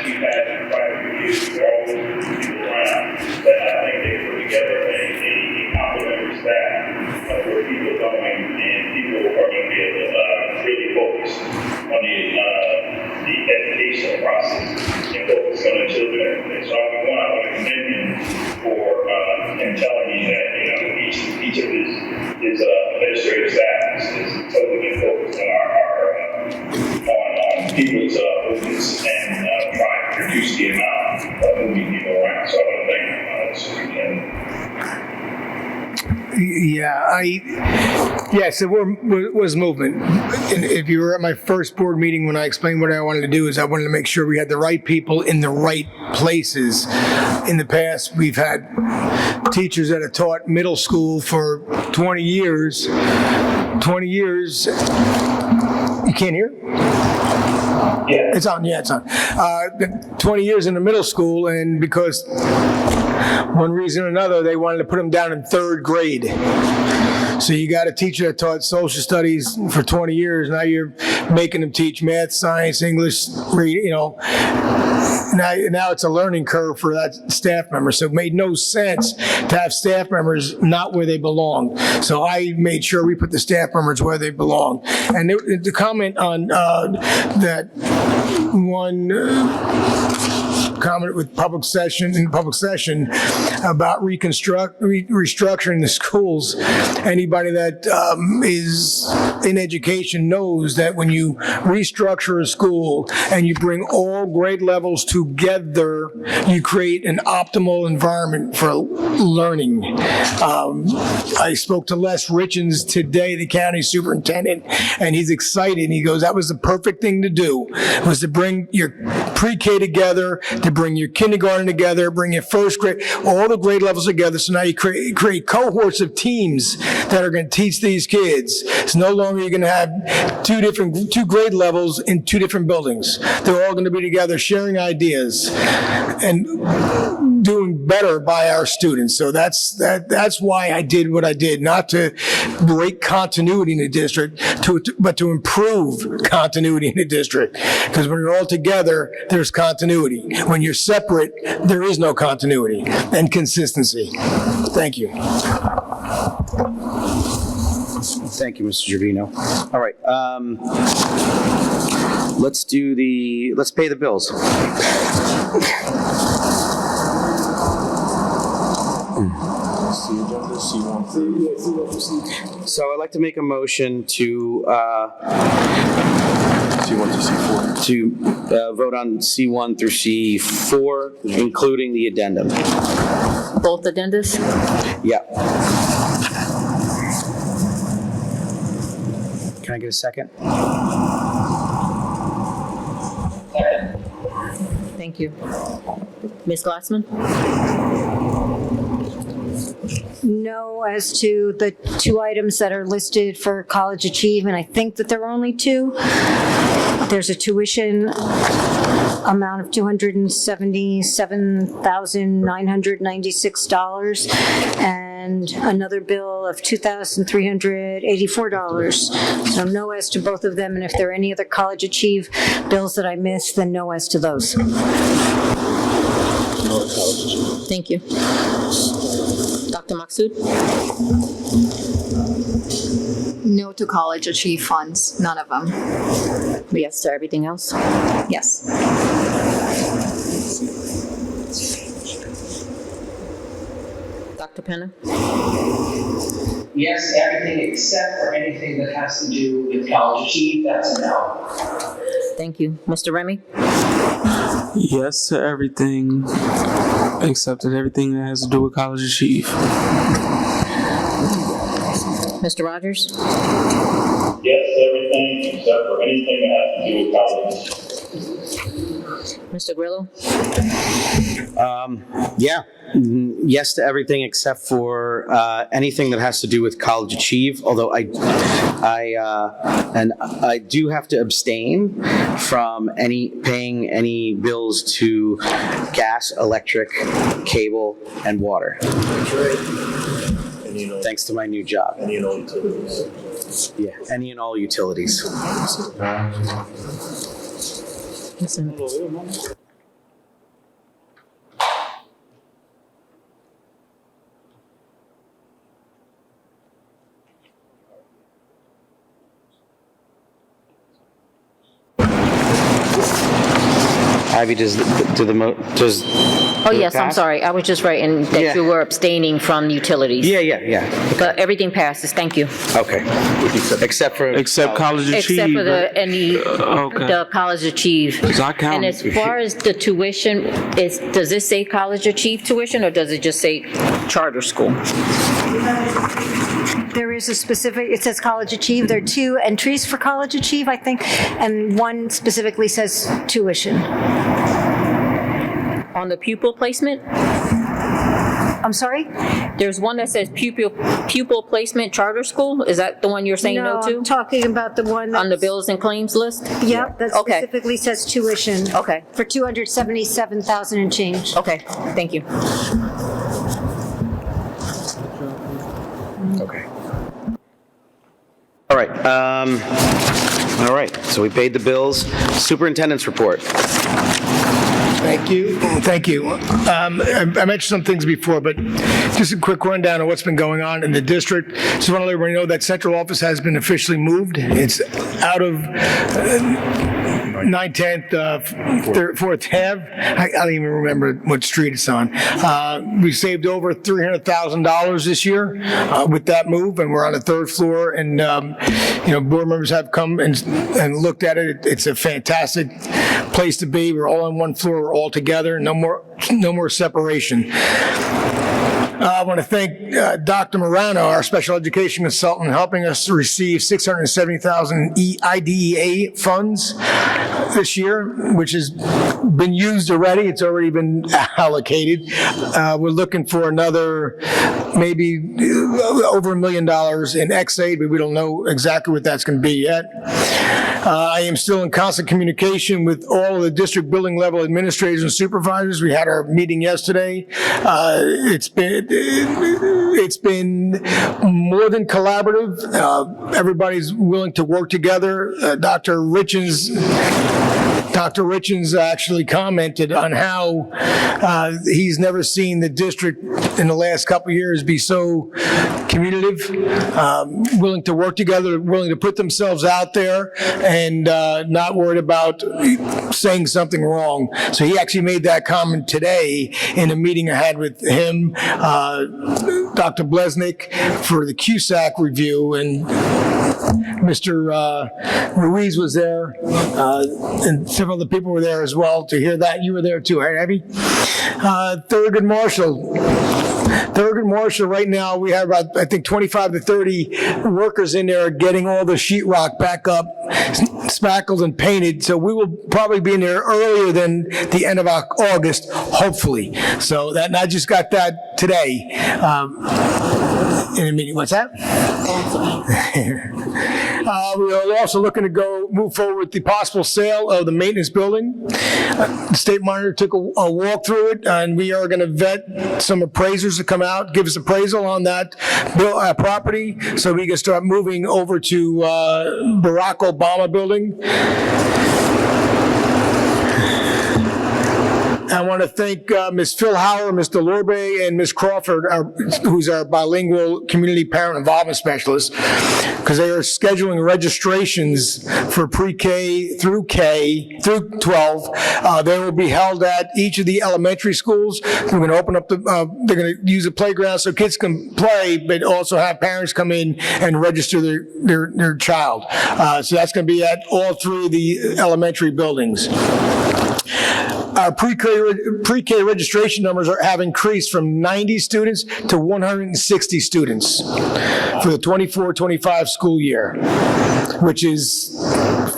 you've had in private reviews, there are always people around that I think they put together a complimentary staff of where people are going, and people are going to be able to really focus on the educational process and focus on the children. And so I want to commend him for him telling me that each of his administrative staff is totally focused on people's movements and trying to reduce the amount of moving people around. So I want to thank the superintendent. Yes, it was movement. And if you were at my first board meeting when I explained what I wanted to do, is I wanted to make sure we had the right people in the right places. In the past, we've had teachers that have taught middle school for 20 years. 20 years. You can't hear? Yeah. It's on. 20 years in the middle school, and because one reason or another, they wanted to put them down in third grade. So you got a teacher that taught social studies for 20 years. Now you're making them teach math, science, English, Now it's a learning curve for that staff member. So it made no sense to have staff members not where they belong. So I made sure we put the staff members where they belong. And the comment on that one comment with public session about restructuring the schools. Anybody that is in education knows that when you restructure a school and you bring all grade levels together, you create an optimal environment for learning. I spoke to Les Richens today, the county superintendent, and he's excited. He goes, that was the perfect thing to do, was to bring your pre-K together, to bring your kindergarten together, bring your first grade, all the grade levels together. So now you create cohorts of teams that are going to teach these kids. It's no longer you're going to have two grade levels in two different buildings. They're all going to be together sharing ideas and doing better by our students. So that's why I did what I did, not to break continuity in the district, but to improve continuity in the district. Because when you're all together, there's continuity. When you're separate, there is no continuity and consistency. Thank you. Thank you, Mr. Gervino. All right. Let's pay the bills. So I'd like to make a motion to C1 to C4. to vote on C1 through C4, including the addendum. Both addendas? Yeah. Can I get a second? Thank you. Ms. Glassman? No, as to the two items that are listed for college achievement, I think that there are only two. There's a tuition amount of $277,996 and another bill of $2,384. So no as to both of them, and if there are any other college achieve bills that I missed, then no as to those. Thank you. Dr. Maksud? No to college achieve funds, none of them. Yes to everything else? Yes. Dr. Penna? Yes, everything except for anything that has to do with college achieve, that's a no. Thank you. Mr. Remy? Yes to everything, except that everything that has to do with College Achieve. Mr. Rogers? Yes to everything except for anything that has to do with college. Mr. Grillo? Yeah, yes to everything except for anything that has to do with College Achieve. Although I do have to abstain from paying any bills to gas, electric, cable, and water. Thanks to my new job. Any and all utilities. Yeah, any and all utilities. Ivy, does Oh, yes, I'm sorry. I was just writing that Yeah. you were abstaining from utilities. Yeah. But everything passes. Thank you. Okay. Except for College Achieve. Except for okay. the College Achieve. 'Cause I count. And as far as the tuition, does it say College Achieve tuition or does it just say charter school? There is a specific, it says College Achieve. There are 2 entries for College Achieve, I think, and one specifically says tuition. On the pupil placement? I'm sorry? There's one that says pupil placement charter school. Is that the one you're saying no No, to? I'm talking about the one On the that's, bills and claims list? yep, that Okay. specifically says tuition. Okay. For 277,000 and change. Okay, thank you. Okay. All right. All right. So we paid the bills. Superintendent's report. Thank you. I mentioned some things before, but just a quick rundown of what's been going on in the district. Just want to let everybody know that central office has been officially moved. It's out of 910th, 4th Ave. I don't even remember what street it's on. We saved over $300,000 this year with that move, and we're on the 3rd floor. And board members have come and looked at it. It's a fantastic place to be. We're all on one floor. We're all together. No more separation. I want to thank Dr. Morano, our special education consultant, helping us to receive $670,000 IDEA funds this year, which has been used already. It's already been allocated. We're looking for another maybe over $1 million in X-aid, but we don't know exactly what that's going to be yet. I am still in constant communication with all of the district building level administrators and supervisors. We had our meeting yesterday. It's been more than collaborative. Everybody's willing to work together. Dr. Richens actually commented on how he's never seen the district in the last couple of years be so communicative, willing to work together, willing to put themselves out there, and not worried about saying something wrong. So he actually made that comment today in a meeting I had with him, Dr. Blesnick, for the CUSAC review, and Mr. Ruiz was there, and several other people were there as well to hear that. You were there too, right, Abby? Thurgood Marshall, right now, we have about, I think, 25 to 30 workers in there getting all the sheetrock back up, spackled and painted. So we will probably be in there earlier than the end of August, hopefully. So that, and I just got that today in a meeting. What's that? We are also looking to move forward with the possible sale of the maintenance building. The state monitor took a walk through it, and we are going to vet some appraisers to come out, give us appraisal on that property, so we can start moving over to Barack Obama building. I want to thank Ms. Phil Hauer, Mr. Lorbe, and Ms. Crawford, who's our bilingual community parent involvement specialist, because they are scheduling registrations for pre-K through 12. They will be held at each of the elementary schools. We're going to open up they're going to use a playground so kids can play, but also have parents come in and register their child. So that's going to be at all 3 of the elementary buildings. our pre-K registration numbers have increased from 90 students to 160 students for the 24-25 school year, which is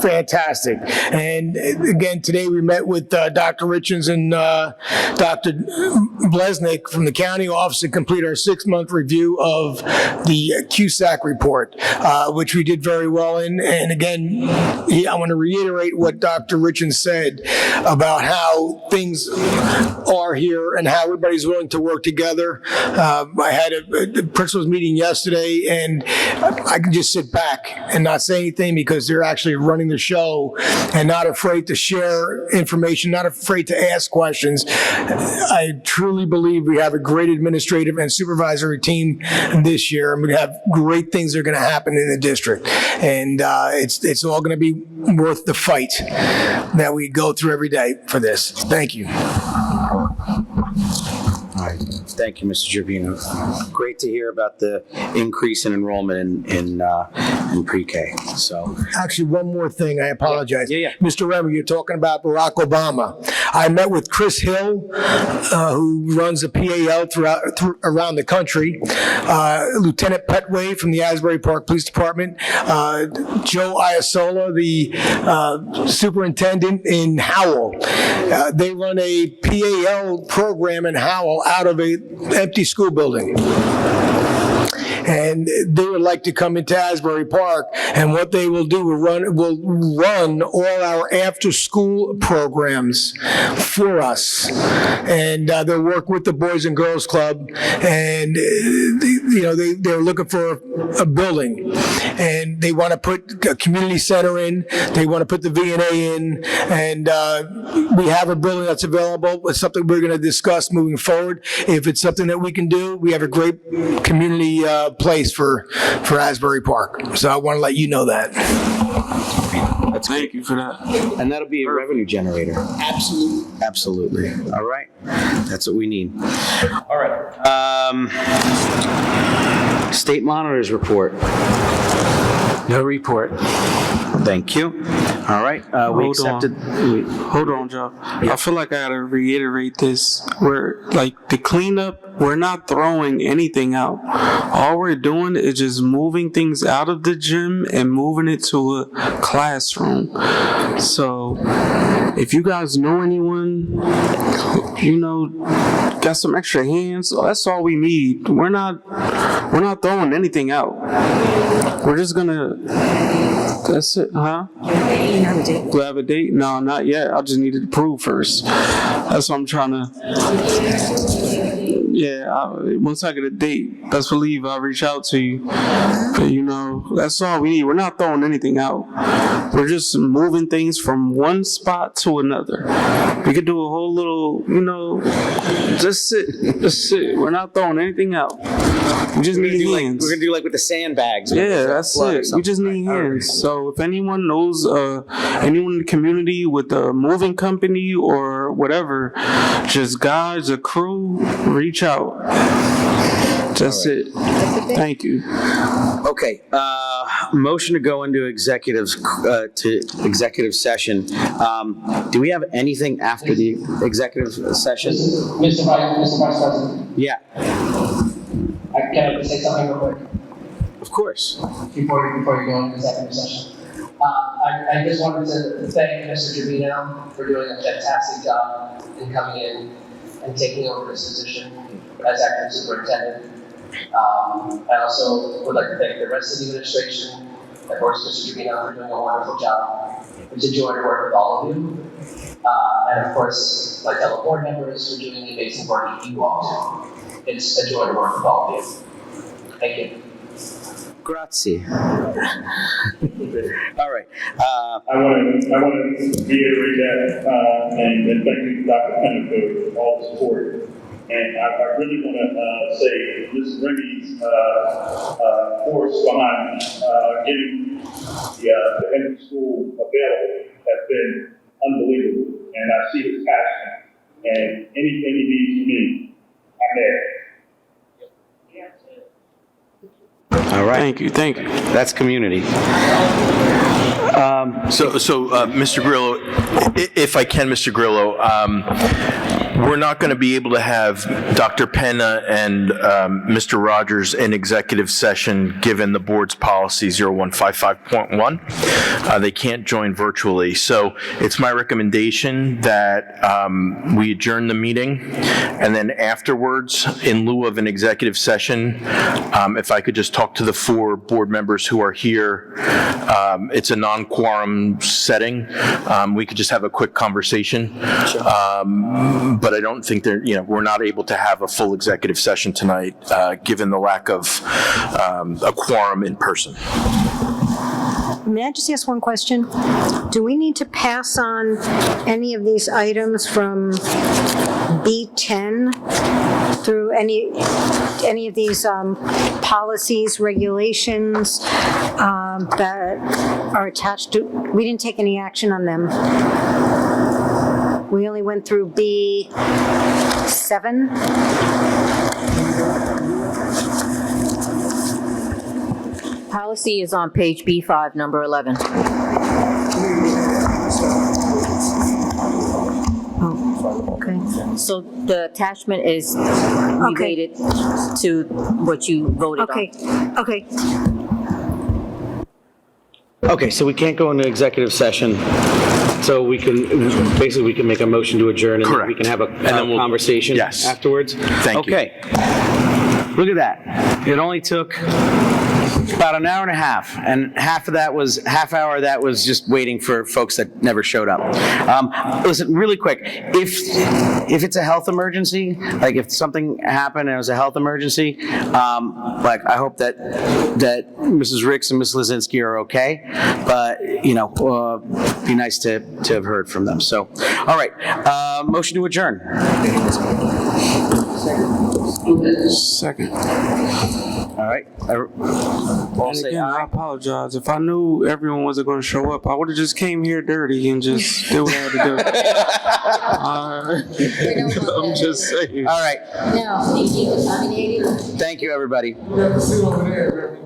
fantastic. And again, today we met with Dr. Richards and Dr. Blesnick from the county office to complete our 6-month review of the QSAC report, which we did very well in. And again, I want to reiterate what Dr. Richards said about how things are here and how everybody's willing to work together. I had a principals meeting yesterday, and I can just sit back and not say anything because they're actually running the show and not afraid to share information, not afraid to ask questions. I truly believe we have a great administrative and supervisory team this year, and we have great things that are going to happen in the district. And it's all going to be worth the fight that we go through every day for this. Thank you. All right. Thank you, Mr. Gerbino. Great to hear about the increase in enrollment in pre-K. So, actually, one more thing. I apologize. Yeah. Mr. Remmer, you're talking about Barack Obama. I met with Chris Hill, who runs the PAL around the country, Lieutenant Petway from the Asbury Park Police Department, Joe Iasola, the superintendent in Howell. They run a PAL program in Howell out of an empty school building. And they would like to come into Asbury Park, and what they will do will run all our after-school programs for us, and they'll work with the Boys and Girls Club, and they're looking for a building, and they want to put a community center in, they want to put the V&A in, and we have a building that's available. It's something we're going to discuss moving forward. If it's something that we can do, we have a great community place for Asbury Park. So I want to let you know that. Thank you for that. And that'll be a revenue generator. Absolutely. All right. That's what we need. All right. State Monitor's report. No report. Thank you. All right. We accepted. Hold on, Joe. Yeah. I feel like I gotta reiterate this. We're like the cleanup. We're not throwing anything out. All we're doing is just moving things out of the gym and moving it to a classroom. So, if you guys know anyone, got some extra hands, that's all we need. We're not throwing anything out. We're just gonna. That's it, huh? Do I have a date? No, not yet. I just needed to prove first. That's what I'm trying to. Yeah, once I get a date, best believe I'll reach out to you. But that's all we need. We're not throwing anything out. We're just moving things from one spot to another. We could do a whole little, just sit. We're not throwing anything out. We just need hands. We're gonna do like with the sandbags. Yeah, that's it. We just need hands. So if anyone knows anyone in the community with a moving company or whatever, just guys, a crew, reach out. That's it. Thank you. Okay. Motion to go into executive session. Do we have anything after the executive session? Mr. Vice President. Yeah. Can I just say something real quick? Of course. Before you go into executive session. I just wanted to thank Mr. Gerbino for doing a fantastic job in coming in and taking over his position as acting superintendent. I also would like to thank the rest of the administration, of course, Mr. Gerbino, for doing a wonderful job. It's a joy to work with all of you. And of course, my fellow board members for doing the amazing work that you all do. It's a joy to work with all of you. Thank you. Grazie. All right. I want to reiterate that and thank you, Dr. Pennant, for all the support. And I really want to say Ms. Remy's force behind getting the end of school available has been unbelievable. And I see his passion. And anything he needs from me, I'm there. All right. Thank you. That's community. Mr. Grillo, if I can, Mr. Grillo, we're not going to be able to have Dr. Penna and Mr. Rogers in executive session given the board's policy 0155.1. They can't join virtually. So it's my recommendation that we adjourn the meeting, and then afterwards, in lieu of an executive session, if I could just talk to the 4 board members who are here. It's a non-quorum setting. We could just have a quick conversation. But I don't think we're not able to have a full executive session tonight, given the lack of a quorum in person. May I just ask one question? Do we need to pass on any of these items from B10 through any of these policies, regulations that are attached to? We didn't take any action on them. We only went through B7. Policy is on page B5, number 11. Oh, okay. So the attachment is related to what you voted on. Okay. Okay, so we can't go into executive session. So we can make a motion to adjourn, and then we can have a conversation afterwards? Thank you. Okay. Look at that. It only took about an hour and a half, and half hour that was just waiting for folks that never showed up. Listen, really quick, if it's a health emergency, like if something happened and it was a health emergency, I hope that Mrs. Ricks and Ms. Lizinski are okay, but be nice to have heard from them. So, all right, motion to adjourn. Second. All right. And again, I apologize. If I knew everyone wasn't going to show up, I would have just came here dirty and just did what I had to do. I'm just saying. All right. No, Thank you, everybody. Never sit over there.